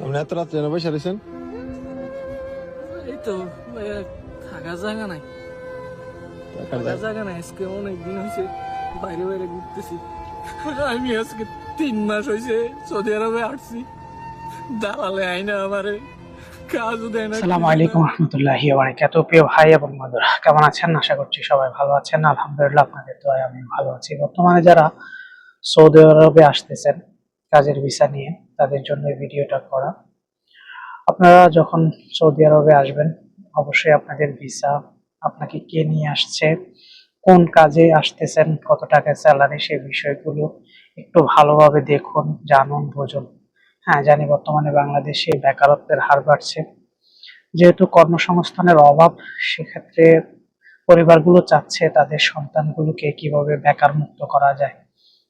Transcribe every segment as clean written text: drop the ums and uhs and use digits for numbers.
আপনি এত রাত্রে না বসে রয়েছেন? এই তো থাকার জায়গা নাই, আজকে অনেকদিন হয়েছে বাইরে বাইরে ঘুরতেছি। আমি আজকে 3 মাস হয়েছে সৌদি আরবে আসছি, দালালে আইনা আমারে কাজও দেয় না। আসসালামু আলাইকুম রহমতুল্লাহি ওয়া বারাকাতুহু। প্রিয় ভাই এবং বন্ধুরা, কেমন আছেন? আশা করছি সবাই ভালো আছেন। আলহামদুলিল্লাহ, আপনাদের দোয়ায় আমি ভালো আছি। বর্তমানে যারা সৌদি আরবে আসতেছেন কাজের ভিসা নিয়ে, তাদের জন্য এই ভিডিওটা করা। আপনারা যখন সৌদি আরবে আসবেন, অবশ্যই আপনাদের ভিসা, আপনাকে কে নিয়ে আসছে, কোন কাজে আসতেছেন, কত টাকা স্যালারি, সেই বিষয়গুলো একটু ভালোভাবে দেখুন, জানুন, বুঝুন। হ্যাঁ, জানি বর্তমানে বাংলাদেশে বেকারত্বের হার বাড়ছে। যেহেতু কর্মসংস্থানের অভাব, সেক্ষেত্রে পরিবারগুলো চাচ্ছে তাদের সন্তানগুলোকে কিভাবে বেকার মুক্ত করা যায়,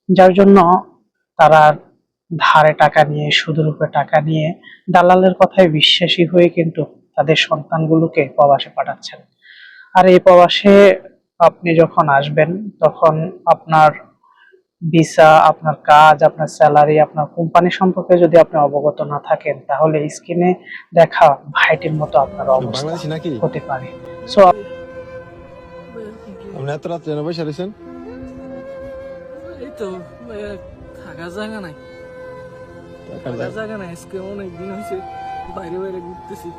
যার জন্য তারা ধারে টাকা নিয়ে, সুদের টাকা নিয়ে, দালালের কথায় বিশ্বাসী হয়ে কিন্তু তাদের সন্তানগুলোকে প্রবাসে পাঠাচ্ছেন। আর এই প্রবাসে আপনি যখন আসবেন, তখন আপনার ভিসা, আপনার কাজ, আপনার স্যালারি, আপনার কোম্পানি সম্পর্কে যদি আপনি অবগত না থাকেন, তাহলে স্ক্রিনে দেখা ভাইটির মতো আপনার অবস্থা বাংলাদেশি নাকি? হতে পারে। সো আপনি এত রাত্রে না বসে রয়েছেন? এই তো থাকার জায়গা নাই, আজকে অনেকদিন হয়েছে বাইরে বাইরে ঘুরতেছি।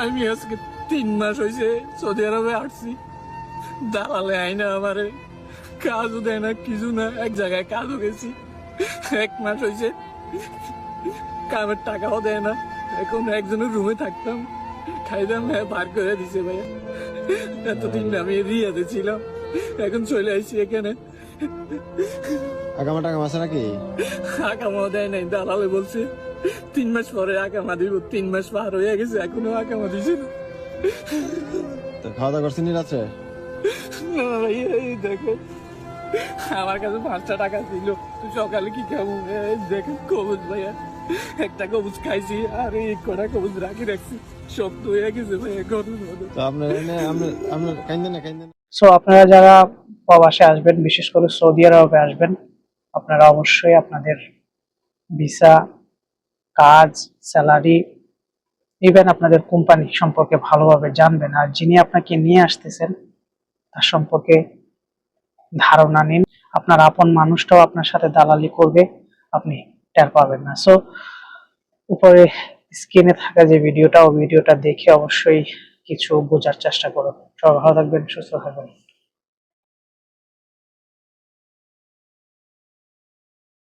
আমি আজকে 3 মাস হয়েছে সৌদি আরবে আসছি, দালালে আইনা আমারে কাজও দেয় না, কিছু না। এক জায়গায় কাজও গেছি, 1 মাস হয়েছে কামের টাকাও দেয় না। এখন একজনের রুমে থাকতাম, খাইতাম, বার করে দিছে ভাইয়া। এতদিন আমি রিয়াতে ছিলাম, এখন চলে আসছি এখানে। আগামা টাকা আছে নাকি? আকামাও দেয় নাই, দালালে বলছে 3 মাস পরে আকামা দিব। 3 মাস পার হয়ে গেছে, এখনো আকামা দিছে না। তো খাওয়া দাওয়া করছেন রাত্রে? না ভাই, এই দেখো আমার কাছে 5টা টাকা ছিল, সকালে কি খাবো? দেখেন কবুজ ভাইয়া, একটা কবুজ খাইছি আর এই কটা কবুজ রাখছি, শক্ত হয়ে গেছে ভাইয়া গরমের মধ্যে। তো আপনার আপনার কাইন্দেন না কাইন্দেন। সো আপনারা যারা প্রবাসে আসবেন, বিশেষ করে সৌদি আরবে আসবেন, আপনারা অবশ্যই আপনাদের ভিসা, কাজ, স্যালারি, ইভেন আপনাদের কোম্পানি সম্পর্কে ভালোভাবে জানবেন। আর যিনি আপনাকে নিয়ে আসতেছেন তার সম্পর্কে ধারণা নিন। আপনার আপন মানুষটাও আপনার সাথে দালালি করবে, আপনি টের পাবেন না। সো উপরে স্ক্রিনে থাকা যে ভিডিওটা, ও ভিডিওটা দেখে অবশ্যই কিছু বোঝার চেষ্টা করুন। সবাই ভালো থাকবেন, সুস্থ থাকবেন।